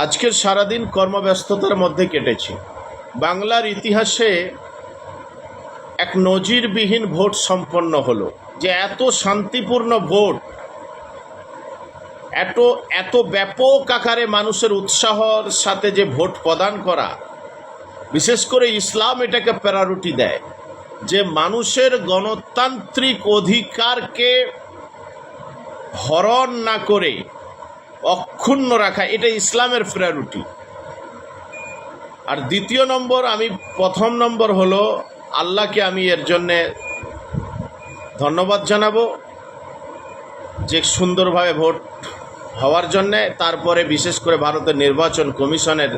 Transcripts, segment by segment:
আজকের সারাদিন কর্মব্যস্ততার মধ্যে কেটেছে। বাংলার ইতিহাসে এক নজিরবিহীন ভোট সম্পন্ন হলো, যে এত শান্তিপূর্ণ ভোট, এত ব্যাপক আকারে মানুষের উৎসাহর সাথে যে ভোট প্রদান করা, বিশেষ করে ইসলাম এটাকে প্রায়োরিটি দেয়, যে মানুষের গণতান্ত্রিক অধিকারকে হরণ না করে অক্ষুণ্ণ রাখা, এটা ইসলামের প্রায়োরিটি। আর দ্বিতীয় নম্বর, প্রথম নম্বর হলো আল্লাহকে আমি এর জন্যে ধন্যবাদ জানাবো যে সুন্দরভাবে ভোট হওয়ার জন্যে। তারপরে বিশেষ করে ভারতের নির্বাচন কমিশনের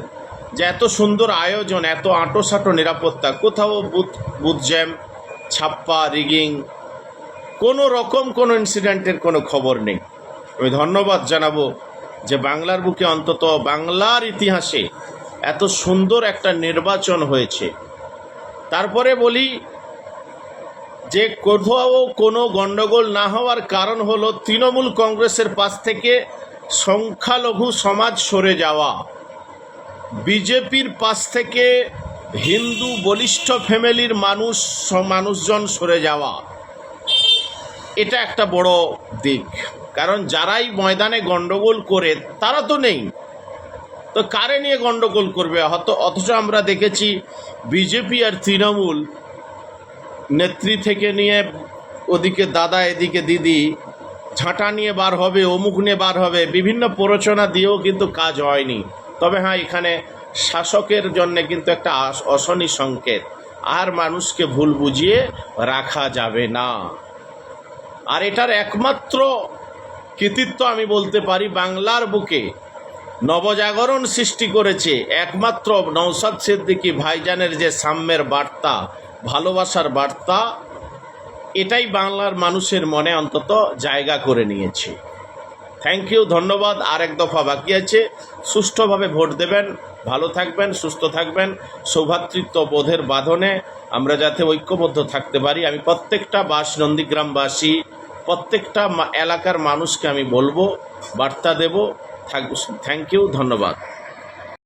যে এত সুন্দর আয়োজন, এত আঁটোসাঁটো নিরাপত্তা, কোথাও বুথ জ্যাম, ছাপ্পা, রিগিং, কোনো রকম কোনো ইনসিডেন্টের কোনো খবর নেই। আমি ধন্যবাদ জানাবো যে বাংলার বুকে, অন্তত বাংলার ইতিহাসে এত সুন্দর একটা নির্বাচন হয়েছে। তারপরে বলি যে কোথাও কোনো গণ্ডগোল না হওয়ার কারণ হলো তৃণমূল কংগ্রেসের পাশ থেকে সংখ্যালঘু সমাজ সরে যাওয়া, বিজেপির পাশ থেকে হিন্দু বলিষ্ঠ ফ্যামিলির মানুষজন সরে যাওয়া, এটা একটা বড় দিক। কারণ যারাই ময়দানে গণ্ডগোল করে তারা তো নেই, তো কারে নিয়ে গণ্ডগোল করবে? অথচ আমরা দেখেছি বিজেপি আর তৃণমূল নেত্রী থেকে নিয়ে ওদিকে দাদা, এদিকে দিদি, ঝাঁটা নিয়ে বার হবে, অমুক নিয়ে বার হবে, বিভিন্ন প্ররোচনা দিয়েও কিন্তু কাজ হয়নি। তবে হ্যাঁ, এখানে শাসকের জন্যে কিন্তু একটা অশনি সংকেত, আর মানুষকে ভুল বুঝিয়ে রাখা যাবে না। আর এটার একমাত্র কৃতিত্ব আমি বলতে পারি, বাংলার বুকে নবজাগরণ সৃষ্টি করেছে একমাত্র নওশাদ সিদ্দিকী ভাইজানের যে সাম্যের বার্তা, ভালোবাসার বার্তা, এটাই বাংলার মানুষের মনে অন্তত জায়গা করে নিয়েছে। থ্যাংক ইউ, ধন্যবাদ। আর এক দফা বাকি আছে। সুষ্ঠুভাবে ভোট দেবেন, ভালো থাকবেন, সুস্থ থাকবেন। সৌভ্রাতৃত্ব বোধের বাঁধনে আমরা যাতে ঐক্যবদ্ধ থাকতে পারি, আমি প্রত্যেকটা নন্দীগ্রামবাসী, প্রত্যেকটা এলাকার মানুষকে আমি বলবো, বার্তা দেব। থ্যাংক ইউ, ধন্যবাদ।